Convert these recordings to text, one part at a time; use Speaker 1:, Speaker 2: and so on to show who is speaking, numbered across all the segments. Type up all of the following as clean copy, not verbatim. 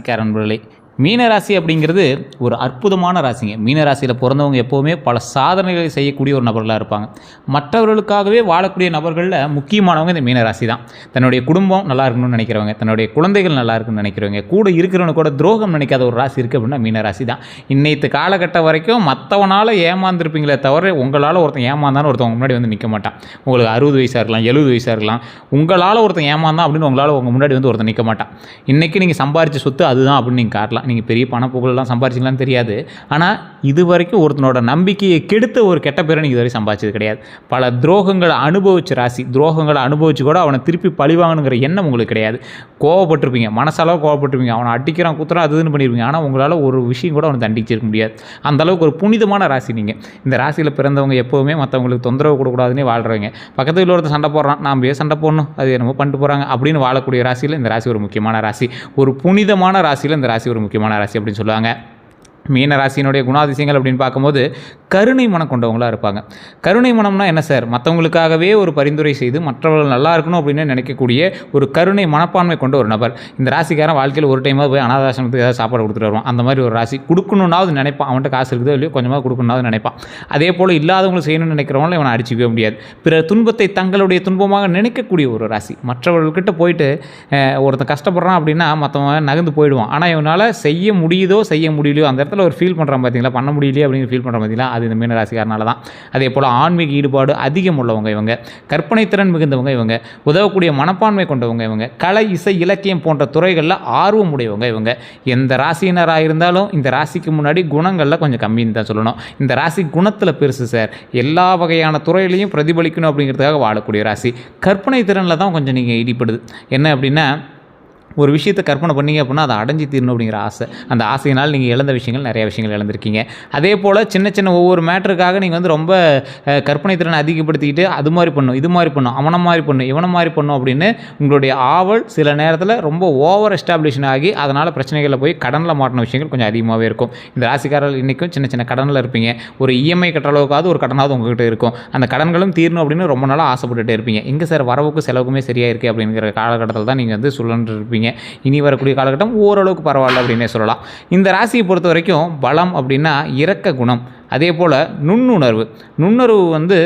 Speaker 1: ராசிக்கார நண்பர்களே, மீனராசி அப்படிங்கிறது ஒரு அற்புதமான ராசிங்க. மீனராசியில் பிறந்தவங்க எப்போவுமே பல சாதனைகளை செய்யக்கூடிய ஒரு நபர்களாக இருப்பாங்க. மற்றவர்களுக்காகவே வாழக்கூடிய நபர்களில் முக்கியமானவங்க இந்த மீனராசி தான். தன்னுடைய குடும்பம் நல்லா இருக்கணும்னு நினைக்கிறவங்க, தன்னுடைய குழந்தைகள் நல்லா இருக்குன்னு நினைக்கிறவங்க, கூட இருக்கிறவங்க கூட துரோகம் நினைக்காத ஒரு ராசி இருக்குது அப்படின்னா மீனராசி தான். இன்னைத்து காலகட்டம் வரைக்கும் மற்றவனால் ஏமாந்துருப்பீங்களே தவிர உங்களால் ஒருத்தன் ஏமாந்தான்னு ஒருத்தவங்க முன்னாடி வந்து நிற்க மாட்டான். உங்களுக்கு 60 வயசாக இருக்கலாம், 70 வயசாக இருக்கலாம், உங்களால் ஒருத்தன் ஏமாந்தான் அப்படின்னு உங்களால் உங்கள் முன்னாடி வந்து ஒருத்தன் நிற்க மாட்டான். இன்றைக்கி நீங்கள் சம்பாரித்த சொத்து அதுதான் அப்படின்னு நீங்கள் காட்டலாம். நீங்கள் பெரிய பணப்புகழெல்லாம் சம்பாரிச்சிங்களான்னு தெரியாது. ஆனால் இது வரைக்கும் ஒருத்தனோட நம்பிக்கையை கெடுத்த ஒரு கெட்ட பேரை நீங்கள் இதுவரை சம்பாதிச்சது கிடையாது. பல துரோகங்களை அனுபவிச்ச ராசி. துரோகங்களை அனுபவிச்சு கூட அவனை திருப்பி பழிவாங்கணுங்கிற எண்ணம் உங்களுக்கு கிடையாது. கோவப்பட்டிருப்பீங்க, மனசளவு கோவப்பட்டிருப்பீங்க, அவனை அடிக்கிறான் குத்துறான் அதுன்னு பண்ணியிருப்பீங்க. ஆனால் உங்களால் ஒரு விஷயம் கூட அவனை தண்டிச்சிருக்க முடியாது. அந்தளவுக்கு ஒரு புனிதமான ராசி நீங்கள். இந்த ராசியில் பிறந்தவங்க எப்போவுமே மற்றவங்களுக்கு தொந்தரவு கொடுக்கூடாதுன்னே வாழ்கிறவங்க. பக்கத்து வீட்டில் ஒருத்தர் சண்டை போடுறான், நாம் சண்டை போடணும், அது என்னமோ பண்ணிட்டு போகிறாங்க அப்படின்னு வாழக்கூடிய ராசியில் இந்த ராசி ஒரு முக்கியமான ராசி. ஒரு புனிதமான ராசியில் இந்த ராசி ஒரு முக்கியமான ராசி அப்படின்னு சொல்லுவாங்க. மீனராசியினுடைய குணாதிசயங்கள் அப்படின்னு பார்க்கும்போது கருணை மனம் கொண்டவங்களாக இருப்பாங்க. கருணை மனம்னா என்ன சார்? மற்றவங்களுக்காகவே ஒரு பரிந்துரை செய்து மற்றவர்கள் நல்லா இருக்கணும் அப்படின்னு நினைக்கக்கூடிய ஒரு கருணை மனப்பான்மை கொண்ட ஒரு நபர். இந்த ராசிக்காரன் வாழ்க்கையில் ஒரு டைமாக போய் அனாதாசிரமத்துக்கு ஏதாவது சாப்பாடு கொடுத்துட்டு வருவான். அந்த மாதிரி ஒரு ராசி. கொடுக்கணுன்னாவது நினைப்பான், அவன்கிட்ட காசு இருக்குதோ இல்லையோ கொஞ்சமாக கொடுக்கணுன்னாவது நினைப்பான். அதே போல் இல்லாதவங்களுக்கு செய்யணும்னு நினைக்கிறவங்களும் இவனை அடிச்சிக்கவே முடியாது. பிற துன்பத்தை தங்களுடைய துன்பமாக நினைக்கக்கூடிய ஒரு ராசி. மற்றவர்கள்கிட்ட போயிட்டு ஒருத்தன் கஷ்டப்படுறான் அப்படின்னா மற்றவன் நகர்ந்து போயிடுவான். ஆனால் இவனால் செய்ய முடியுதோ செய்ய முடியலையோ அந்த இடத்துல ஒரு ஃபீல் பண்ணுறான் பார்த்தீங்களா, பண்ண முடியலையே அப்படின்னு ஃபீல் பண்ணுறான் பார்த்தீங்களா, அது இந்த மீனராசிக்காரனால தான். அதே போல் ஆன்மீக ஈடுபாடு அதிகம் உள்ளவங்க இவங்க. கற்பனை திறன் மிகுந்தவங்க இவங்க. உதவக்கூடிய மனப்பான்மை கொண்டவங்க இவங்க. கலை, இசை, இலக்கியம் போன்ற துறைகளில் ஆர்வம் உடையவங்க இவங்க. எந்த ராசியினராக இருந்தாலும் இந்த ராசிக்கு முன்னாடி குணங்களில் கொஞ்சம் கம்மின்னு தான் சொல்லணும். இந்த ராசி குணத்தில் பெருசு சார். எல்லா வகையான துறையிலையும் பிரதிபலிக்கணும் அப்படிங்கிறதுக்காக வாழக்கூடிய ராசி. கற்பனை திறனில் தான் கொஞ்சம் நீங்கள் ஈடுபடுது. என்ன அப்படின்னா, ஒரு விஷயத்தை கற்பனை பண்ணிங்க அப்படின்னா அதை அடைஞ்சி தீரணும் அப்படிங்கிற ஆசை. அந்த ஆசையினால் நீங்கள் இழந்த விஷயங்கள் நிறைய விஷயங்கள் இழந்திருக்கீங்க. அதே போல் சின்ன சின்ன ஒவ்வொரு மேட்டருக்காக நீங்கள் வந்து ரொம்ப கற்பனை திறனை அதிகப்படுத்திக்கிட்டு அது மாதிரி பண்ணும், இது மாதிரி பண்ணும், அவனை மாதிரி பண்ணும், இவனை மாதிரி பண்ணும் அப்படின்னு உங்களுடைய ஆவல் சில நேரத்தில் ரொம்ப ஓவர் எஸ்டாப்ளிஷன் ஆகி அதனால் பிரச்சனைகளில் போய் கடனில் மாட்டின விஷயங்கள் கொஞ்சம் அதிகமாகவே இருக்கும். இந்த ராசிக்காரர்கள் இன்றைக்கும் சின்ன சின்ன கடனில் இருப்பீங்க. ஒரு இஎம்ஐ கட்டுற அளவுக்காவது ஒரு கடனாவது உங்கள்கிட்ட இருக்கும். அந்த கடன்களும் தீரணும் அப்படின்னு ரொம்ப நாளாக ஆசைப்பட்டுட்டே இருப்பீங்க. எங்கே சார் வரவுக்கும் செலவுக்குமே சரியாக இருக்குது அப்படிங்கிற காலகட்டத்தில் தான் நீங்கள் வந்து சுழன்று இருப்பீங்க. இனி வரக்கூடிய காலகட்டம் ஓரளவுக்கு பரவாயில்ல அப்படின்னே சொல்லலாம். இந்த ராசியை பொறுத்த வரைக்கும் பலம் அப்படின்னா இரக்க குணம். அதே போல் நுண்ணுணர்வு வந்து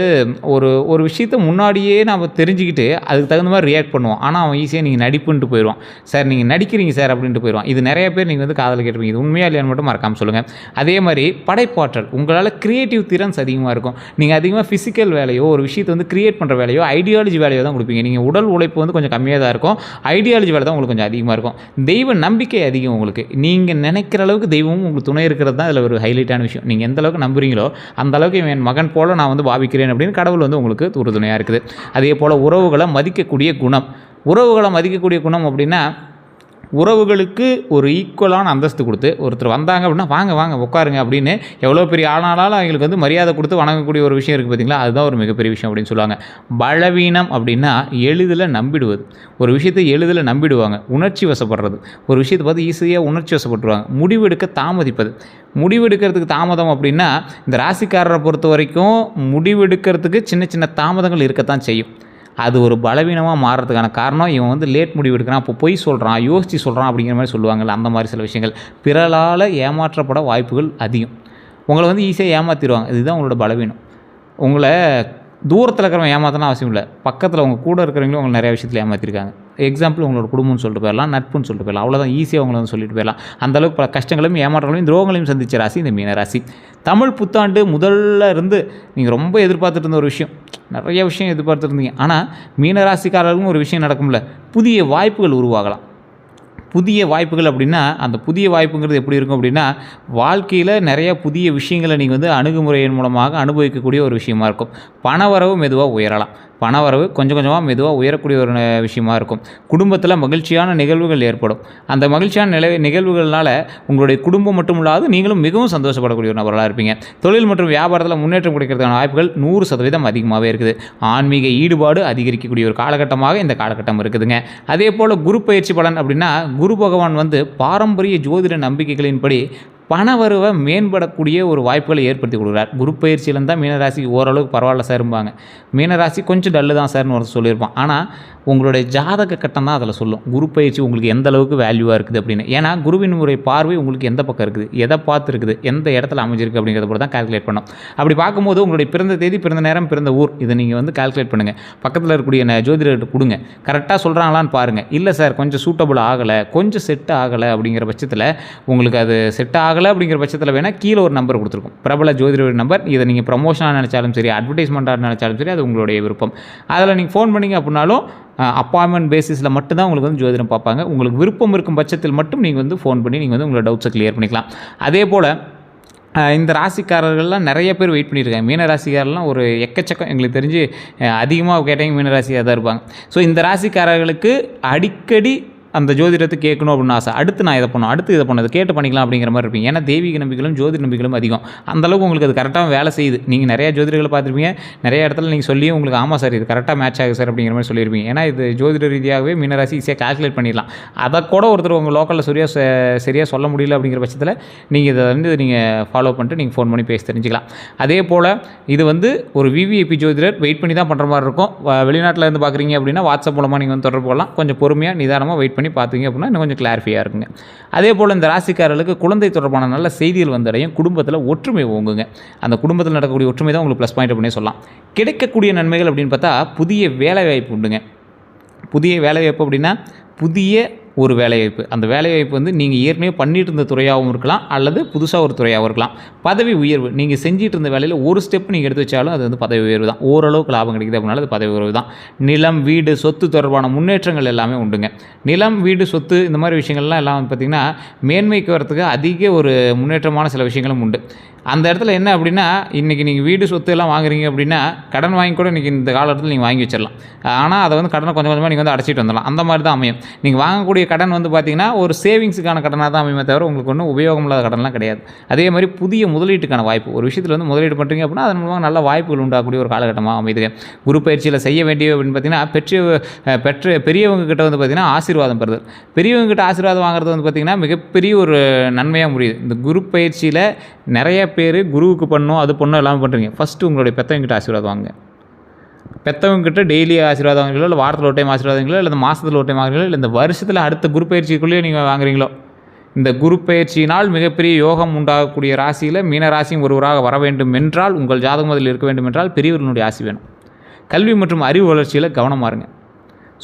Speaker 1: ஒரு விஷயத்தை முன்னாடியே நாம் தெரிஞ்சுக்கிட்டு அதுக்கு தகுந்த மாதிரி ரியாக்ட் பண்ணுவோம். ஆனால் அவன் ஈஸியாக நீங்கள் நடிப்புன்ட்டு போயிடுவான். சார் நீங்கள் நடிக்கிறீங்க சார் அப்படின்ட்டு போயிடுவான். இது நிறைய பேர் நீங்கள் வந்து காதல் கேட்டிருப்பீங்க. இது உண்மையாக இல்லையான்னு மட்டும் மறக்காமல் சொல்லுங்கள். அதே மாதிரி படைப்பாற்றல். உங்களால் க்ரியேட்டிவ் திறன்ஸ் அதிகமாக இருக்கும். நீங்கள் அதிகமாக ஃபிசிக்கல் வேலையோ ஒரு விஷயத்தை வந்து க்ரியேட் பண்ணுற வேலையோ ஐடியாலஜி வேலையோ தான் கொடுப்பீங்க. நீங்கள் உடல் உழைப்பு வந்து கொஞ்சம் கம்மியாக தான் இருக்கும். ஐடியாலஜி வேலை தான் உங்களுக்கு கொஞ்சம் அதிகமாக இருக்கும். தெய்வ நம்பிக்கை அதிகம் உங்களுக்கு. நீங்கள் நினைக்கிற அளவுக்கு தெய்வமும் உங்களுக்கு துணை இருக்கிறது தான் இதில் ஒரு ஹைலைட்டான விஷயம். நீங்கள் எந்த அளவுக்கு நம்புறீங்களோ அந்த அளவுக்கு என் மகன் போல நான் வந்து பாவிக்கிறேன் அப்படின்னு கடவுள் வந்து உங்களுக்கு உறுதுணையாக இருக்குது. அதே போல் உறவுகளை மதிக்கக்கூடிய குணம். உறவுகளை மதிக்கக்கூடிய குணம் அப்படின்னா உறவுகளுக்கு ஒரு ஈக்குவலான அந்தஸ்து கொடுத்து ஒருத்தர் வந்தாங்க அப்படின்னா வாங்க வாங்க உட்காருங்க அப்படின்னு எவ்வளோ பெரிய ஆனாலும் அவங்களுக்கு வந்து மரியாதை கொடுத்து வணங்கக்கூடிய ஒரு விஷயம் இருக்குது பார்த்தீங்களா, அதுதான் ஒரு மிகப்பெரிய விஷயம் அப்படின்னு சொல்லுவாங்க. பலவீனம் அப்படின்னா எளிதில் நம்பிடுவது. ஒரு விஷயத்தை எளிதில் நம்பிடுவாங்க. உணர்ச்சி வசப்படுறது. ஒரு விஷயத்தை பார்த்து ஈஸியாக உணர்ச்சி வசப்பட்டுருவாங்க. முடிவெடுக்க தாமதிப்பது. முடிவெடுக்கிறதுக்கு தாமதம் அப்படின்னா இந்த ராசிக்காரரை பொறுத்த வரைக்கும் முடிவெடுக்கிறதுக்கு சின்ன சின்ன தாமதங்கள் இருக்கத்தான் செய்யும். அது ஒரு பலவீனமாக மாறுறதுக்கான காரணம் இவன் வந்து லேட் முடிவு எடுக்கிறான், அப்போ பொய் சொல்கிறான், யோசித்து சொல்கிறான் அப்படிங்கிற மாதிரி சொல்லுவாங்கள்ல, அந்த மாதிரி சில விஷயங்கள். பிறரால் ஏமாற்றப்பட வாய்ப்புகள் அதிகம். உங்களை வந்து ஈஸியாக ஏமாற்றிடுவாங்க. இதுதான் உங்களோட பலவீனம். உங்களை தூரத்தில் இருக்கிறவங்க ஏமாத்தலாம் அவசியம் இல்லை. பக்கத்தில் உங்கள் கூட இருக்கிறவங்களும் உங்களை நிறைய விஷயத்தில் ஏமாற்றிருக்காங்க. எக்ஸாம்பிள் உங்களோட குடும்பம்னு சொல்லிட்டு போயிடலாம், நட்புன்னு சொல்லிட்டு போயிடலாம். அவ்வளோதான், ஈஸியாக உங்களை வந்து சொல்லிட்டு போயிடலாம். அந்தளவுக்கு பல கஷ்டங்களையும் ஏமாற்றங்களையும் துரோகங்களையும் சந்தித்த ராசி இந்த மீனராசி. தமிழ் புத்தாண்டு முதல்ல இருந்து நீங்கள் ரொம்ப எதிர்பார்த்துட்டு இருந்த ஒரு விஷயம், நிறைய விஷயம் எதிர்பார்த்துருந்தீங்க. ஆனால் மீனராசிக்காரர்களுக்கும் ஒரு விஷயம் நடக்கும்ல, புதிய வாய்ப்புகள் உருவாகலாம். புதிய வாய்ப்புகள் அப்படின்னா அந்த புதிய வாய்ப்புங்கிறது எப்படி இருக்கும் அப்படின்னா வாழ்க்கையில் நிறைய புதிய விஷயங்களை நீங்கள் வந்து அணுகுமுறையின் மூலமாக அனுபவிக்கக்கூடிய ஒரு விஷயமா இருக்கும். பணவரவு மெதுவாக உயரலாம். பணவரவு கொஞ்சம் கொஞ்சமாக மெதுவாக உயரக்கூடிய ஒரு விஷயமா இருக்கும். குடும்பத்தில் மகிழ்ச்சியான நிகழ்வுகள் ஏற்படும். அந்த மகிழ்ச்சியான நிகழ்வுகள்னால உங்களுடைய குடும்பம் மட்டும் இல்லாது நீங்களும் மிகவும் சந்தோஷப்படக்கூடிய ஒரு நபர்களாக இருப்பீங்க. தொழில் மற்றும் வியாபாரத்தில் முன்னேற்றம் கிடைக்கிறதுக்கான வாய்ப்புகள் 100% அதிகமாகவே இருக்குது. ஆன்மீக ஈடுபாடு அதிகரிக்கக்கூடிய ஒரு காலகட்டமாக இந்த காலகட்டம் இருக்குதுங்க. அதே போல் குரு பயிற்சி பலன் அப்படின்னா குரு பகவான் வந்து பாரம்பரிய ஜோதிட நம்பிக்கைகளின்படி பணவரவை மேம்படக்கூடிய ஒரு வாய்ப்புகளை ஏற்படுத்தி கொடுக்குறார். குரு பயிற்சியிலேருந்து தான் மீனராசி ஓரளவுக்கு பரவாயில்ல சார்பாங்க. மீனராசி கொஞ்சம் டல்லு தான் சார்னு ஒரு சொல்லியிருப்பான். ஆனால் உங்களுடைய ஜாதக கட்டம் தான் அதில் சொல்லும் குரு பயிற்சி உங்களுக்கு எந்த அளவுக்கு வேல்யூவாக இருக்குது அப்படின்னு. ஏன்னா குருவின் முறை பார்வை உங்களுக்கு எந்த பக்கம் இருக்குது, எதை பார்த்து இருக்குது, எந்த இடத்துல அமைஞ்சிருக்கு அப்படிங்கிறத போல தான் கால்குலேட் பண்ணோம். அப்படி பார்க்கும்போது உங்களுடைய பிறந்த தேதி, பிறந்த நேரம், பிறந்த ஊர் இதை நீங்கள் வந்து கால்குலேட் பண்ணுங்கள். பக்கத்தில் இருக்கக்கூடிய ஜோதிடர்கிட்ட கொடுங்க, கரெக்டாக சொல்கிறாங்களான்னு பாருங்கள். இல்லை சார் கொஞ்சம் சூட்டபுள் ஆகலை, கொஞ்சம் செட் ஆகலை அப்படிங்கிற பட்சத்தில் உங்களுக்கு அது செட் ஆகலை அப்படிங்கிற பட்சத்தில் வேணால் கீழே ஒரு நம்பர் கொடுத்துருக்கும், பிரபல ஜோதிடர் நம்பர். இதை நீங்கள் ப்ரமோஷனாக நினச்சாலும் சரி, அட்வர்டைஸ்மெண்ட்டாக நினச்சாலும் சரி, அது உங்களுடைய விருப்பம். அதில் நீங்கள் ஃபோன் பண்ணிங்க அப்படின்னாலும் அப்பாயின்மெண்ட் பேசிஸில் மட்டும்தான் உங்களுக்கு வந்து ஜோதிடம் பார்ப்பாங்க. உங்களுக்கு விருப்பம் இருக்கும் பட்சத்தில் மட்டும் நீங்கள் வந்து ஃபோன் பண்ணி நீங்கள் வந்து உங்களோட டவுட்ஸை கிளியர் பண்ணிக்கலாம். அதே போல் இந்த ராசிக்காரர்கள்லாம் நிறைய பேர் வெயிட் பண்ணியிருக்காங்க. மீன ராசிக்காரெலாம் ஒரு எக்கச்சக்கம் எங்களுக்கு தெரிஞ்சு அதிகமாக கேட்டவங்க மீன ராசியாக தான் இருப்பாங்க. ஸோ இந்த ராசிக்காரர்களுக்கு அடிக்கடி அந்த ஜோதிடத்தை கேட்கணும் அப்படின்னு ஆசை. அடுத்து நான் இதை பண்ணணும், அடுத்து இதை பண்ணது கேட்டு பண்ணிக்கலாம் அப்படிங்கிற மாதிரி இருப்பீங்க. ஏன்னா தெய்வீக நம்பிக்கைகளும் ஜோதிட நம்பிக்கைகளும் அதிகம். அந்தளவுக்கு உங்களுக்கு அது கரெக்டாக வேலை செய்யுது. நீங்கள் நிறையா ஜோதிடர்களை பார்த்துருப்பீங்க, நிறைய இடத்துல நீங்கள் சொல்லியும் உங்களுக்கு ஆமாம் சார் இது கரெக்டாக மேட்ச் ஆகுது சார் அப்படிங்கிற மாதிரி சொல்லியிருப்பீங்க. ஏன்னா இது ஜோதிட ரீதியாகவே மீனராசி ஈஸியாக கால்குலேட் பண்ணிடலாம். அதை கூட ஒருத்தர் உங்கள் லோக்கலில் சரியாக சொல்ல முடியல அப்படிங்கிற பட்சத்தில் நீங்கள் இதை வந்து நீங்கள் ஃபாலோ பண்ணிட்டு நீங்கள் ஃபோன் பண்ணி பேசி தெரிஞ்சுக்கலாம். அதே போல் இது வந்து ஒரு விவிஐபி ஜோதிடர் வெயிட் பண்ணி தான் பண்ணுற மாதிரி இருக்கும். வெளிநாட்டில் இருந்து பார்க்குறீங்க அப்படின்னா வாட்ஸ்அப் மூலமாக நீங்கள் வந்து தொடர்பு கொள்ளலாம். கொஞ்சம் பொறுமையாக நிதானமாக வெயிட் பண்ணி பார்த்தீங்க அப்படின்னா இன்னும் கொஞ்சம் கிளாரிஃபையாக இருக்குங்க. அதே போல் இந்த ராசிக்காரர்களுக்கு குழந்தை தொடர்பான நல்ல செய்திகள் வந்தடையும். குடும்பத்தில் ஒற்றுமை ஓங்குங்க. அந்த குடும்பத்தில் நடக்கக்கூடிய ஒற்றுமை தான் உங்களுக்கு ப்ளஸ் பாயிண்ட் அப்படின்னே சொல்லலாம். கிடைக்கக்கூடிய நன்மைகள் அப்படின்னு பார்த்தா புதிய வேலைவாய்ப்பு உண்டுங்க. புதிய வேலைவாய்ப்பு அப்படின்னா புதிய ஒரு வேலைவாய்ப்பு. அந்த வேலைவாய்ப்பு வந்து நீங்கள் ஏற்கனவே பண்ணிட்டு இருந்த துறையாகவும் இருக்கலாம், அல்லது புதுசாக ஒரு துறையாகவும் இருக்கலாம். பதவி உயர்வு, நீங்கள் செஞ்சிட்டு இருந்த வேலையில் ஒரு ஸ்டெப் நீங்கள் எடுத்து வச்சாலும் அது வந்து பதவி உயர்வு தான். ஓரளவுக்கு லாபம் கிடைக்குது அப்படின்னாலும் அது பதவி உயர்வு தான். நிலம், வீடு, சொத்து தொடர்பான முன்னேற்றங்கள் எல்லாமே உண்டுங்க. நிலம், வீடு, சொத்து இந்த மாதிரி விஷயங்கள்லாம் எல்லாம் வந்து பார்த்திங்கன்னா மேன்மைக்கு வரத்துக்கு அதிக ஒரு முன்னேற்றமான சில விஷயங்களும் உண்டு. அந்த இடத்துல என்ன அப்படின்னா இன்றைக்கி நீங்கள் வீடு சொத்து எல்லாம் வாங்குறீங்க அப்படின்னா கடன் வாங்கி கூட இன்றைக்கி இந்த காலத்தில் நீங்கள் வாங்கி வச்சிடலாம். ஆனால் அதை வந்து கடனை கொஞ்சம் கொஞ்சமாக நீங்கள் வந்து அடைச்சிட்டு வந்துடலாம். அந்த மாதிரி தான் அமையும். நீங்கள் வாங்கக்கூடிய கடன் வந்து பார்த்திங்கன்னா ஒரு சேவிங்ஸுக்கான கடனாக தான் அமையுமே தவிர உங்களுக்கு ஒன்றும் உபயோகம் இல்லாத கடன்லாம் கிடையாது. அதே மாதிரி புதிய முதலீட்டுக்கான வாய்ப்பு, ஒரு விஷயத்தில் வந்து முதலீடு பண்ணுறீங்க அப்படின்னா அதன் மூலமாக நல்ல வாய்ப்புகள் உண்டாகக்கூடிய ஒரு காலகட்டமாக அமைதுங்க. குரு பயிற்சியில் செய்ய வேண்டிய அப்படின்னு பார்த்திங்கன்னா பெரியவங்க கிட்ட வந்து பார்த்திங்கன்னா ஆசீர்வாதம் பெறுது. பெரியவங்க கிட்ட ஆசீர்வாதம் வாங்குறது வந்து பார்த்திங்கன்னா மிகப்பெரிய ஒரு நன்மையாக முடியுது. இந்த குரு பயிற்சியில் நிறைய பேர் குருவுக்கு பண்ணணும் அது பண்ணணும் எல்லாமே பண்ணுறீங்க. ஃபஸ்ட்டு உங்களுடைய பெற்றவங்கிட்ட ஆசீர்வாதம் வாங்க. பெற்றவங்ககிட்ட டெய்லி ஆசீர்வாதம் வாங்குறீங்களோ, இல்லை வாரத்தில் ஒரு டைம் ஆசீர்வாதம் வாங்குறீங்களோ, இல்லை இந்த மாதத்தில் ஒரு டைம் வாங்குறீங்களோ, இல்லை இந்த வருஷத்தில் அடுத்த குரு பயிற்சிக்குள்ளேயே நீங்கள் வாங்குறீங்களோ, இந்த குரு பயிற்சியினால் மிகப்பெரிய யோகம் உண்டாகக்கூடிய ராசியில் மீன ராசியும் ஒருவராக வர வேண்டும் என்றால், உங்கள் ஜாதகம் அதில் இருக்க வேண்டும் என்றால் பெரியவர்களுடைய ஆசி வேணும். கல்வி மற்றும் அறிவு வளர்ச்சியில் கவனமாக இருங்க.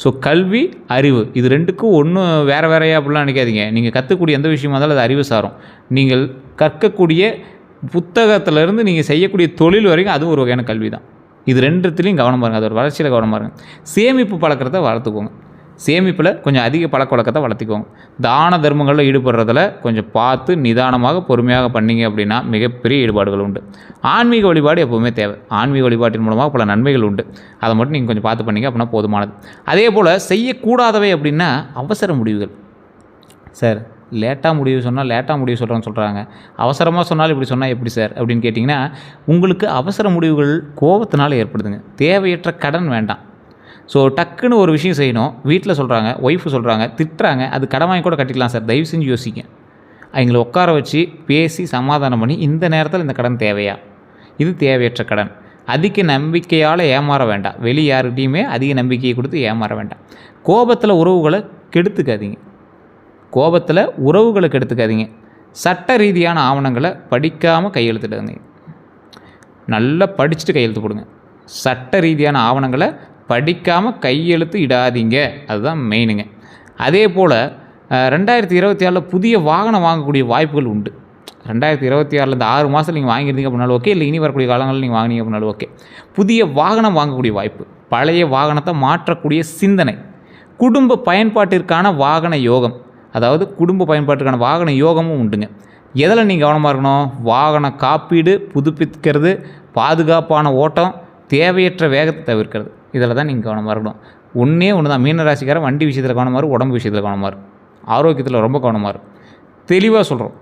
Speaker 1: ஸோ கல்வி, அறிவு இது ரெண்டுக்கும் ஒன்றும் வேறையா அப்படிலாம் நினைக்காதீங்க. நீங்கள் கற்றுக்கூடிய எந்த விஷயமா இருந்தாலும் அது அறிவு சாரும். நீங்கள் கற்கக்கூடிய புத்தகத்திலேருந்து நீங்கள் செய்யக்கூடிய தொழில் வரைக்கும் அது ஒரு வகையான கல்வி தான். இது ரெண்டுத்துலேயும் கவனமாக இருங்க. அதோட வளர்ச்சியில் கவனமாக இருங்க. சேமிப்பு பழக்கத்தை வளர்த்துக்கோங்க. சேமிப்பில் கொஞ்சம் அதிக பழக்க வழக்கத்தை வளர்த்திக்கோங்க. தான தர்மங்களில் ஈடுபடுறதில் கொஞ்சம் பார்த்து நிதானமாக பொறுமையாக பண்ணிங்க அப்படின்னா மிகப்பெரிய ஈடுபாடுகள் உண்டு. ஆன்மீக வழிபாடு எப்போவுமே தேவை. ஆன்மீக வழிபாட்டின் மூலமாக பல நன்மைகள் உண்டு. அதை மட்டும் நீங்கள் கொஞ்சம் பார்த்து பண்ணிங்க அப்படின்னா போதுமானது. அதே போல் செய்யக்கூடாதவை அப்படின்னா அவசர முடிவுகள். சார் லேட்டாக முடிவு சொன்னால் லேட்டாக முடிவு சொல்கிறாங்க, அவசரமாக சொன்னாலும் இப்படி சொன்னால் எப்படி சார் அப்படின்னு கேட்டிங்கன்னா, உங்களுக்கு அவசர முடிவுகள் கோபத்தினால ஏற்படுதுங்க. தேவையற்ற கடன் வேண்டாம். ஸோ டக்குன்னு ஒரு விஷயம் செய்யணும், வீட்டில் சொல்கிறாங்க, ஒய்ஃபு சொல்கிறாங்க, திட்டுறாங்க, அது கடன் வாங்கி கூட கட்டிக்கலாம் சார், தயவு செஞ்சு யோசிங்க. அவங்கள உட்கார வச்சு பேசி சமாதானம் பண்ணி இந்த நேரத்தில் இந்த கடன் தேவையா, இது தேவையற்ற கடன். அதிக நம்பிக்கையால் ஏமாற வேண்டாம். வெளியே யாருக்கிட்டையுமே அதிக நம்பிக்கையை கொடுத்து ஏமாற வேண்டாம். கோபத்தில் உறவுகளை கெடுத்துக்காதீங்க. சட்ட ரீதியான ஆவணங்களை படிக்காமல் கையெழுத்துடுங்க. நல்லா படிச்சுட்டு கையெழுத்து போடுங்க. சட்ட ரீதியான ஆவணங்களை படிக்காமல் கையெழுத்து இடாதீங்க, அதுதான் மெயினுங்க. அதே போல் 2024 புதிய வாகனம் வாங்கக்கூடிய வாய்ப்புகள் உண்டு. 2026 இந்த 6 மாதத்தில் நீங்கள் வாங்கியிருந்தீங்க அப்படின்னாலும் ஓகே, இல்லை இனி வரக்கூடிய காலங்களில் நீங்கள் வாங்கினீங்க அப்படின்னாலும் ஓகே. புதிய வாகனம் வாங்கக்கூடிய வாய்ப்பு, பழைய வாகனத்தை மாற்றக்கூடிய சிந்தனை, குடும்ப பயன்பாட்டிற்கான வாகன யோகம், அதாவது குடும்ப பயன்பாட்டுக்கான வாகன யோகமும் உண்டுங்க. எதில் நீங்கள் கவனமாக இருக்கணும்? வாகன காப்பீடு, புதுப்பிக்கிறது, பாதுகாப்பான ஓட்டம், தேவையற்ற வேகத்தை தவிர்க்கிறது, இதில் தான் நீங்கள் கவனமாக இருக்கணும். ஒன்று தான் மீனராசிக்காரன் வண்டி விஷயத்தில் கவனமாக இருக்கும், உடம்பு விஷயத்தில் கவனமாக இருக்கும், ஆரோக்கியத்தில் ரொம்ப கவனமாக இருக்கும். தெளிவாக சொல்கிறோம்,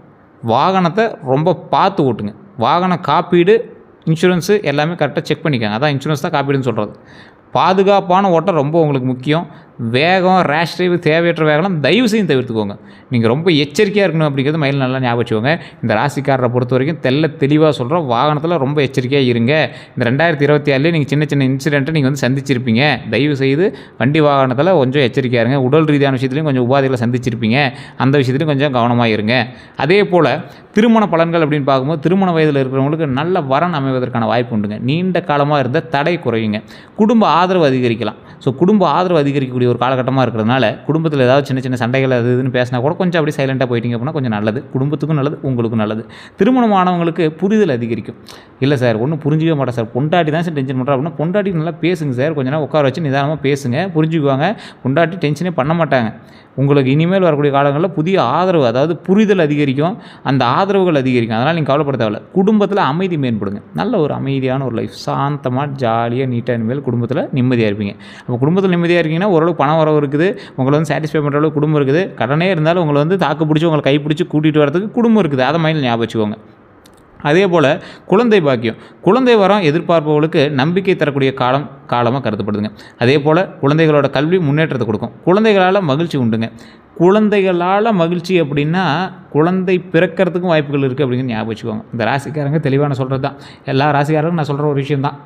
Speaker 1: வாகனத்தை ரொம்ப பார்த்து ஓட்டுங்க. வாகன காப்பீடு, இன்சூரன்ஸு எல்லாமே கரெக்டாக செக் பண்ணிக்கோங்க. அதான் இன்சூரன்ஸ் தான் காப்பீடுன்னு சொல்கிறது. பாதுகாப்பான ஓட்டம் ரொம்ப உங்களுக்கு முக்கியம். வேகம், ரேஷ் டிரைவ், தேவையற்ற வேகம்லாம் தயவு செய்து தவிர்த்துக்கோங்க. நீங்கள் ரொம்ப எச்சரிக்கையாக இருக்கணும் அப்படிங்கிறது மைண்டில் நல்லா ஞாபகம் வச்சுக்கோங்க. இந்த ராசிக்காரரை பொறுத்த வரைக்கும் தெளிவாக சொல்கிறோம், வாகனத்தில் ரொம்ப எச்சரிக்கையாக இருங்க. இந்த 2024 நீங்கள் சின்ன சின்ன இன்சிடென்ட்டை நீங்கள் வந்து சந்திச்சிருப்பீங்க. தயவு செய்து வண்டி வாகனத்தில் கொஞ்சம் எச்சரிக்கையாக இருங்க. உடல் ரீதியான விஷயத்துலையும் கொஞ்சம் உபாதைகளை சந்திச்சிருப்பீங்க, அந்த விஷயத்துலையும் கொஞ்சம் கவனமாக இருங்க. அதே போல் திருமண பலன்கள் அப்படின்னு பார்க்கும்போது திருமண வயதில் இருக்கிறவங்களுக்கு நல்ல வரன் அமைவதற்கான வாய்ப்பு உண்டுங்க. நீண்ட காலமாக இருந்த தடை குறையுங்க. குடும்ப ஆதரவு அதிகரிக்கலாம். ஸோ குடும்ப ஆதரவு அதிகரிக்கக்கூடிய ஒரு காலகட்டமாக இருக்கிறதுனால குடும்பத்தில் ஏதாவது சின்ன சின்ன சண்டைகள் அது இதுன்னு பேசினா கூட கொஞ்சம் அப்படியே சைலண்ட்டாக போயிட்டீங்க அப்படின்னா கொஞ்சம் நல்லது. குடும்பத்துக்கும் நல்லது, உங்களுக்கும் நல்லது. திருமணமானவங்களுக்கு புரிதல் அதிகரிக்கும். இல்லை சார் ஒன்றும் புரிஞ்சிக்கவே மாட்டேன் சார், பொண்டாட்டி தான் சார் டென்ஷன் பண்ணுறா அப்படின்னா பொண்டாட்டி நல்லா பேசுங்க சார், கொஞ்ச நேரம் உட்கார வச்சு நிதானமாக பேசுங்க, புரிஞ்சுக்குவாங்க. பொண்டாட்டி டென்ஷனே பண்ண மாட்டாங்க. உங்களுக்கு இனிமேல் வரக்கூடிய காலங்களில் புதிய ஆதரவு, அதாவது புரிதல் அதிகரிக்கும், அந்த ஆதரவுகள் அதிகரிக்கும். அதனால் நீங்கள் கவலைப்பட தேவையில்ல. குடும்பத்தில் அமைதி மேம்படுங்க. நல்ல ஒரு அமைதியான ஒரு லைஃப், சாந்தமாக ஜாலியாக நீட்டாக இனிமேல் குடும்பத்தில் நிம்மதியாக இருப்பீங்க. அப்போ குடும்பத்தில் நிம்மதியாக இருக்கீங்கன்னா ஓரளவுக்கு பணம் வரவு இருக்குது, உங்களை வந்து சாட்டிஸ்ஃபை பண்ணுற அளவுக்கு குடும்பம் இருக்குது. கடனே இருந்தாலும் உங்களை வந்து தாக்கு பிடிச்சி உங்களை கைப்பிடிச்சி கூட்டிகிட்டு வரதுக்கு குடும்பம் இருக்குது. அதை மைண்டில் ஞாபகம் வச்சுக்கோங்க. அதே போல் குழந்தை பாக்கியம், குழந்தை வரம் எதிர்பார்ப்பவர்களுக்கு நம்பிக்கை தரக்கூடிய காலமாக கருதப்படுதுங்க. அதே போல் குழந்தைகளோட கல்வி முன்னேற்றத்தை கொடுக்கும். குழந்தைகளால் மகிழ்ச்சி உண்டுங்க. குழந்தைகளால் மகிழ்ச்சி அப்படின்னா குழந்தை பிறக்கிறதுக்கும் வாய்ப்புகள் இருக்குது அப்படிங்கிற ஞாபகம் வச்சுக்கோங்க. இந்த ராசிக்காரங்க தெளிவான சொல்கிறது தான். எல்லா ராசிக்காரங்களும் நான் சொல்கிற ஒரு விஷயம் தான்.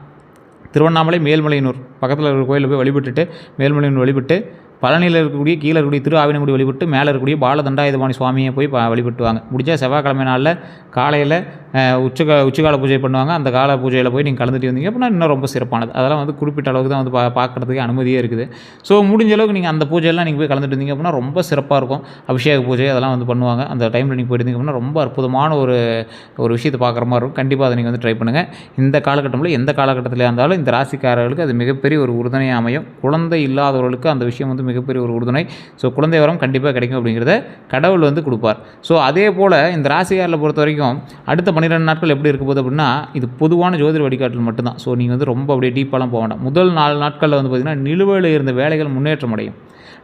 Speaker 1: திருவண்ணாமலை மேல்மலையனூர் பக்கத்தில் இருக்கிற கோயிலில் போய் வழிபட்டுட்டு, மேல்மலையனூர் வழிபட்டு, பழனியில் இருக்கக்கூடிய கீழே இருக்கக்கூடிய திரு ஆவினங்குடி வழிபட்டு, மேலே இருக்கக்கூடிய பாலதண்டாயுதபாணி சுவாமியை போய் வழிபட்டு வாங்க. முடிஞ்சால் செவ்வாய்க்கிழமை நாளில் காலையில் உச்சிகால பூஜை பண்ணுவாங்க. அந்த கால பூஜையில் போய் நீங்கள் கலந்துட்டு வந்தீங்க அப்படின்னா இன்னும் ரொம்ப சிறப்பானது. அதெல்லாம் வந்து குறிப்பிட்ட அளவுக்கு தான் வந்து பார்க்குறதுக்கு அனுமதியே இருக்குது. ஸோ முடிஞ்ச அளவுக்கு நீங்கள் அந்த பூஜையெல்லாம் நீங்கள் போய் கலந்துட்டு வந்தீங்க அப்படின்னா ரொம்ப சிறப்பாக இருக்கும். அபிஷேக பூஜை அதெல்லாம் வந்து பண்ணுவாங்க. அந்த டைமில் நீங்கள் போயிருந்தீங்க அப்படின்னா ரொம்ப அற்புதமான ஒரு விஷயத்தை பார்க்குற மாதிரி இருக்கும். கண்டிப்பாக அதை நீங்கள் வந்து ட்ரை பண்ணுங்கள். இந்த காலகட்டத்தில் எந்த காலகட்டத்தில் இருந்தாலும் இந்த ராசிக்காரர்களுக்கு அது மிகப்பெரிய ஒரு உறுதுணையாக அமையும். குழந்தை இல்லாதவர்களுக்கு அந்த விஷயம் வந்து மிகப்பெரிய ஒரு உறுதுணை. ஸோ குழந்தை வரம் கண்டிப்பாக கிடைக்கும் அப்படிங்கிறத கடவுள் வந்து கொடுப்பார். ஸோ அதே போல் இந்த ராசிக்காரர்களை பொறுத்த வரைக்கும் அடுத்த 12 நாட்கள் எப்படி இருக்க போகுது அப்படின்னா இது பொதுவான ஜோதிட வழிகாட்டல் மட்டும்தான். ஸோ நீங்கள் வந்து ரொம்ப அப்படியே டீப்பாலாம் போக வேண்டாம். முதல் 4 நாட்களில் வந்து பார்த்திங்கன்னா நிலுவையில் இருந்த வேலைகள் முன்னேற்றம் அடையும்.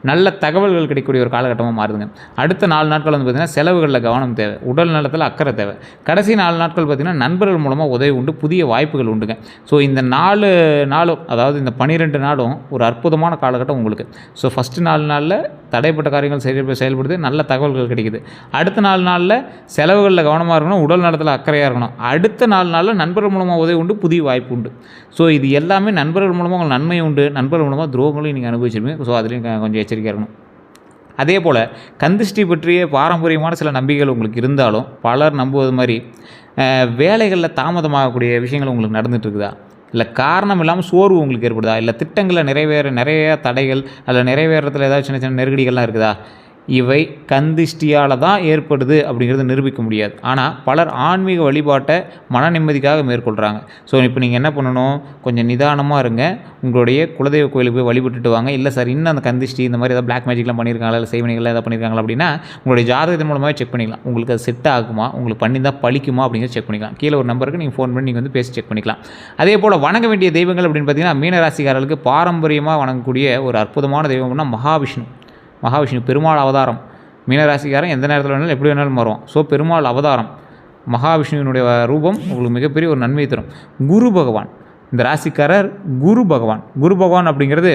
Speaker 1: நல்ல தகவல்கள் கிடைக்கக்கூடிய ஒரு காலகட்டமாக மாறுதுங்க. அடுத்த 4 நாட்கள் வந்து பார்த்திங்கன்னா செலவுகளில் கவனம் தேவை, உடல் நலத்தில் அக்கறை தேவை. கடைசி 4 நாட்கள் பார்த்திங்கன்னா நண்பர்கள் மூலமாக உதவி உண்டு, புதிய வாய்ப்புகள் உண்டுங்க. ஸோ இந்த 4 நாளும், அதாவது இந்த 12 நாளும் ஒரு அற்புதமான காலகட்டம் உங்களுக்கு. ஸோ ஃபஸ்ட்டு 4 நாளில் தடைப்பட்ட காரியங்கள் செயல்படுது, நல்ல தகவல்கள் கிடைக்குது. அடுத்த 4 நாளில் செலவுகளில் கவனமாக இருக்கணும், உடல் நலத்தில் அக்கறையாக இருக்கணும். அடுத்த 4 நாளில் நண்பர்கள் மூலமாக உதவி உண்டு, புதிய வாய்ப்பு உண்டு. ஸோ இது எல்லாமே நண்பர்கள் மூலமாக உங்களுக்கு நன்மை உண்டு, நண்பர்கள் மூலமாக துரோகங்களையும் நீங்கள் அனுபவிச்சிருப்பீங்க. ஸோ அதுலேயும் கொஞ்சம் எச்சரிக்கையாக இருக்கணும். அதே போல் கந்திஷ்டி பற்றிய பாரம்பரியமான சில நம்பிக்கைகள் உங்களுக்கு இருந்தாலும் பலர் நம்புவது மாதிரி வேலைகளில் தாமதமாகக்கூடிய விஷயங்கள் உங்களுக்கு நடந்துகிட்டு இருக்குதா, இல்லை காரணம் இல்லாமல் சோர்வு உங்களுக்கு ஏற்படுதா, இல்லை திட்டங்களில் நிறைய தடைகள் அதில் நிறைவேறத்தில் ஏதாவது சின்ன சின்ன நெருக்கடிகள்லாம் இருக்குதா, இவை கந்திஷ்டியால் தான் ஏற்படுது அப்படிங்கிறத நிரூபிக்க முடியாது. ஆனால் பலர் ஆன்மீக வழிபாட்டை மன நிம்மதிக்காக மேற்கொள்கிறாங்க. ஸோ இப்போ நீங்கள் என்ன பண்ணணும், கொஞ்சம் நிதானமாக இருங்க. உங்களுடைய குலதெய்வ கோயிலுக்கு போய் வழிபட்டுட்டு வாங்க. இல்லை சார் இன்னும் அந்த கந்திஷ்டி இந்த மாதிரி ஏதாவது பிளாக் மேஜிக்லாம் பண்ணியிருக்காங்களா, இல்லை செய்வனைகள்லாம் எதாவது பண்ணியிருக்காங்களா அப்படின்னா உங்களுடைய ஜாதகத்தின் மூலமாக செக் பண்ணிக்கலாம். உங்களுக்கு அது செட் ஆகுமா, உங்களுக்கு பண்ணியிருந்தால் பழிக்குமா அப்படிங்கிறத செக் பண்ணிக்கலாம். கீழே ஒரு நம்பருக்கு நீங்கள் ஃபோன் பண்ணி நீங்கள் வந்து பேசி செக் பண்ணிக்கலாம். அதே போல் வணங்க வேண்டிய தெய்வங்கள் அப்படின்னு பார்த்தீங்கன்னா மீனராசிக்காரர்களுக்கு பாரம்பரியமாக வணங்கக்கூடிய ஒரு அற்புதமான தெய்வம்னா மகாவிஷ்ணு பெருமாள் அவதாரம். மீனராசிக்காரன் எந்த நேரத்தில் வேணாலும் எப்படி வேணாலும் வரும். ஸோ பெருமாள் அவதாரம் மகாவிஷ்ணுவினுடைய ரூபம் உங்களுக்கு மிகப்பெரிய ஒரு நன்மை தரும். குரு பகவான், இந்த ராசிக்காரர் குரு பகவான் அப்படிங்கிறது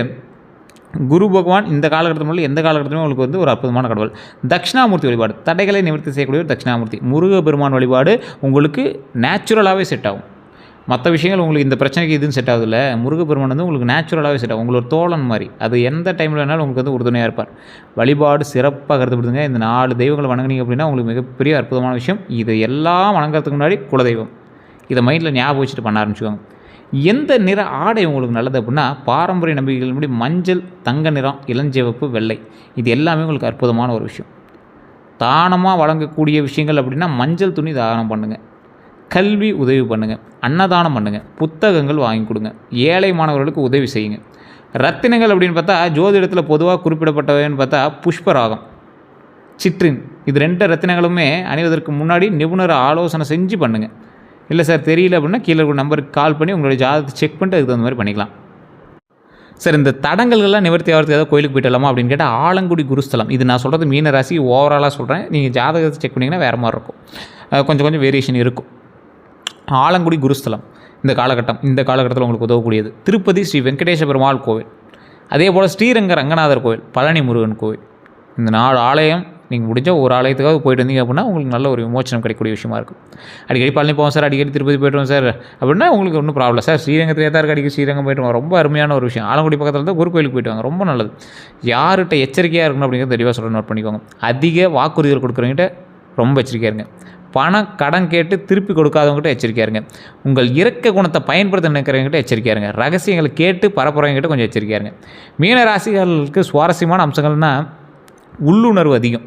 Speaker 1: குரு பகவான் இந்த காலகட்டத்தில் எந்த காலகட்டத்திலும் உங்களுக்கு வந்து ஒரு அற்புதமான கடவுள். தட்சிணாமூர்த்தி வழிபாடு தடைகளை நிவர்த்தி செய்யக்கூடிய ஒரு தட்சிணாமூர்த்தி முருகப்பெருமான் வழிபாடு உங்களுக்கு நேச்சுரலாகவே செட் ஆகும். மற்ற விஷயங்கள் உங்களுக்கு இந்த பிரச்சனைக்கு இதுன்னு செட் ஆகுதில்ல, முருகப்பெருமான் வந்து உங்களுக்கு நேச்சுரலாகவே செட் ஆகும். உங்களுக்கு ஒரு தோழன் மாதிரி, அது எந்த டைமில் வேணாலும் உங்களுக்கு வந்து உறுதுணையாக இருப்பார். வழிபாடு சிறப்பாக கருதப்படுதுங்க. இந்த 4 தெய்வங்களை வணங்குனீங்க அப்படின்னா உங்களுக்கு மிகப்பெரிய அற்புதமான விஷயம். இது எல்லாம் வணங்குறதுக்கு முன்னாடி குலதெய்வம், இதை மைண்டில் ஞாபகம் வச்சுட்டு பண்ண ஆரம்பிச்சுக்கோங்க. எந்த நிற ஆடை உங்களுக்கு நல்லது அப்படின்னா பாரம்பரிய நம்பிக்கைகள் முன்னாடி மஞ்சள், தங்க நிறம், இளஞ்சிவப்பு, வெள்ளை, இது எல்லாமே உங்களுக்கு அற்புதமான ஒரு விஷயம். தானமாக வழங்கக்கூடிய விஷயங்கள் அப்படின்னா மஞ்சள் துணி தானம் பண்ணுங்கள், கல்வி உதவி பண்ணுங்கள், அன்னதானம் பண்ணுங்கள், புத்தகங்கள் வாங்கி கொடுங்க, ஏழை மாணவர்களுக்கு உதவி செய்யுங்க. ரத்தினங்கள் அப்படின்னு பார்த்தா ஜோதிடத்தில் பொதுவாக குறிப்பிடப்பட்டவைன்னு பார்த்தா புஷ்பராகம், சிட்ரின், இது 2 ரத்தினங்களுமே அணிவதற்கு முன்னாடி நிபுணர் ஆலோசனை செஞ்சு பண்ணுங்கள். இல்லை சார் தெரியல அப்படின்னா கீழே ஒரு நம்பருக்கு கால் பண்ணி உங்களுடைய ஜாதகத்தை செக் பண்ணிட்டு அதுக்கு தகுந்த மாதிரி பண்ணிக்கலாம். சார் இந்த தடங்கள்லாம் நிவர்த்தி ஆகிறதுக்கு ஏதாவது கோயிலுக்கு போயிட்டலாமா அப்படின்னு கேட்டால் ஆலங்குடி குருஸ்தலம். இது நான் சொல்கிறது மீன ராசி ஓவராலாக சொல்கிறேன். நீங்கள் ஜாதகத்தை செக் பண்ணிங்கன்னா வேறு மாதிரி இருக்கும், கொஞ்சம் வேரியேஷன் இருக்கும். ஆலங்குடி குருஸ்தலம் இந்த காலகட்டத்தில் உங்களுக்கு உதவக்கூடியது. திருப்பதி ஸ்ரீ வெங்கடேச பெருமாள் கோவில், அதே போல் ஸ்ரீரங்க ரங்கநாதர் கோவில், பழனி முருகன் கோவில், இந்த 4 ஆலயம் நீங்கள் முடிஞ்சால் ஒரு ஆலயத்துக்காக போயிட்டு வந்தீங்க அப்படின்னா உங்களுக்கு நல்ல ஒரு விமோச்சனம் கிடைக்கக்கூடிய விஷயமா இருக்கும். அடிக்கடி பழனி போவோம் சார், அடிக்கடி திருப்பதி போய்ட்டுவோம் சார் அப்படின்னா உங்களுக்கு ஒன்றும் ப்ராப்ளம் சார். ஸ்ரீரங்கத்திலே தான் இருக்குது, அடிக்கடி ஸ்ரீரங்கம் போய்ட்டு வாங்க, ரொம்ப அருமையான ஒரு விஷயம். ஆலங்குடி பக்கத்தில் தான் குருக்கோயிலுக்கு போய்ட்டு வாங்க, ரொம்ப நல்லது. யார்கிட்ட எச்சரிக்கையாக இருக்கணும் அப்படிங்கிறது தெளிவாக சொல்ல நோட் பண்ணிக்கோங்க. அதிக வாக்குறுதிகள் கொடுக்குறவங்ககிட்ட ரொம்ப எச்சரிக்கையாக இருங்க. பணம் கடன் கேட்டு திருப்பி கொடுக்காதவங்ககிட்ட எச்சரிக்கையாக இருங்க. உங்கள் இறக்க குணத்தை பயன்படுத்த நினைக்கிறவங்ககிட்ட எச்சரிக்கையாக இருங்க. ரகசியங்களை கேட்டு பரப்புறவங்ககிட்ட கொஞ்சம் எச்சரிக்கையாக இருங்க. மீன ராசிகளுக்கு சுவாரஸ்யமான அம்சங்கள்னால் உள்ளுணர்வு அதிகம்.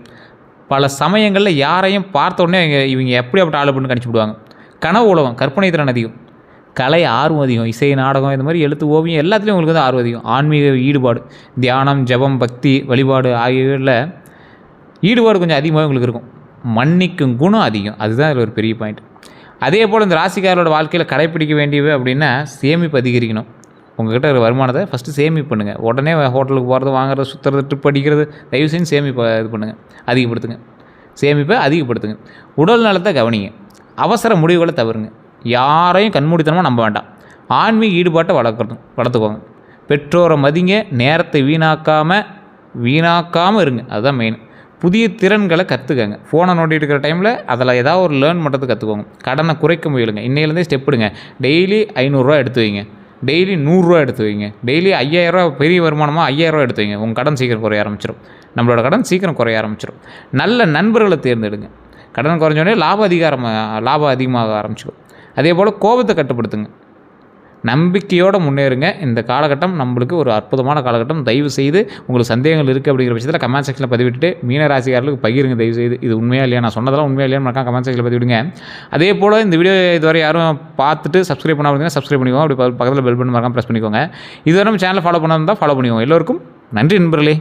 Speaker 1: பல சமயங்களில் யாரையும் பார்த்த உடனே இவங்க எப்படியாப்பட்ட ஆள் அப்படின்னு கணிச்சு விடுவாங்க. கனவு உலகம், கற்பனை திறன் அதிகம், கலை ஆர்வம் அதிகம், இசை நாடகம் இந்த மாதிரி எழுத்து ஓவியம் எல்லாத்துலேயும் உங்களுக்கு வந்து ஆர்வம் அதிகம். ஆன்மீக ஈடுபாடு, தியானம், ஜபம், பக்தி, வழிபாடு ஆகியவற்றில் ஈடுபாடு கொஞ்சம் அதிகமாக உங்களுக்கு இருக்கும். மன்னிக்கும் குணம் அதிகம், அதுதான் இதில் ஒரு பெரிய பாயிண்ட். அதே போல் இந்த ராசிக்காரோட வாழ்க்கையில் கடைப்பிடிக்க வேண்டியவை அப்படின்னா சேமிப்பு அதிகரிக்கணும். உங்கள்கிட்ட இருக்கிற வருமானத்தை ஃபஸ்ட்டு சேமிப்பு பண்ணுங்கள். உடனே ஹோட்டலுக்கு போகிறது, வாங்குறது, சுற்றுறது, ட்ரிப் அடிக்கிறது தயவு செஞ்சு சேமிப்பை இது பண்ணுங்கள், அதிகப்படுத்துங்க. சேமிப்பை அதிகப்படுத்துங்க. உடல் நலத்தை கவனிங்க. அவசர முடிவுகளை தவிருங்க. யாரையும் கண்மூடித்தனமாக நம்ப வேண்டாம். ஆன்மீக ஈடுபாட்டை வளர்த்துக்கோங்க. பெற்றோரை மதிங்க. நேரத்தை வீணாக்காமல் இருங்க, அதுதான் மெயின். புதிய திறன்களை கற்றுக்கங்க. ஃபோனை நோண்டிட்டு இருக்கிற டைமில் அதில் ஏதாவது ஒரு லேர்ன் பண்ணுறது கற்றுக்கோங்க. கடனை குறைக்க முயலுங்க. இன்னையிலேருந்தே ஸ்டெப் எடுங்க. டெய்லி 500 எடுத்து வைங்க, டெய்லி 100 எடுத்து வைங்க, டெய்லி 5000 பெரிய வருமானமாக 5000 எடுத்து வைங்க. உங்கள் கடன் சீக்கிரம் குறைய ஆரம்பிச்சிடும். நம்மளோட கடன் சீக்கிரம் குறைய ஆரம்பிச்சிடும். நல்ல நண்பர்களை தேர்ந்தெடுங்க. கடன் குறைஞ்சோடனே லாபம் அதிகமாக ஆரம்பிச்சிடும். அதே போல் கோபத்தை கட்டுப்படுத்துங்க. நம்பிக்கையோடு முன்னேறுங்க. இந்த காலகட்டம் நம்மளுக்கு ஒரு அற்புதமான காலகட்டம். தயவு செய்து உங்களுக்கு சந்தேகங்கள் இருக்குது அப்படிங்கிற பட்சத்தில் கமெண்ட் செக்ஷனில் பதிவிட்டு மீன ராசிக்காரர்களுக்கு பகிருங்க. தயவு செய்து இது உண்மையாக இல்லையா, நான் சொன்னதெல்லாம் உண்மையாக இல்லையான்னு மறக்காம கமெண்ட் செக்ஷனில் பதிவிடுங்க. அதே போல் இந்த வீடியோ இதுவரை யாரும் பார்த்துட்டு சப்ஸ்கிரைப் பண்ணாமல் சப்ஸ்கிரைப் பண்ணிக்கோங்க. அப்படி பக்கத்தில் பெல் பட்டன் மறக்காம ப்ரெஸ் பண்ணிக்கோங்க. இதுவரை நம்ம சேனலை ஃபாலோ பண்ணாமல் ஃபாலோ பண்ணிக்கோங்க. எல்லோருக்கும் நன்றி நண்பர்களே.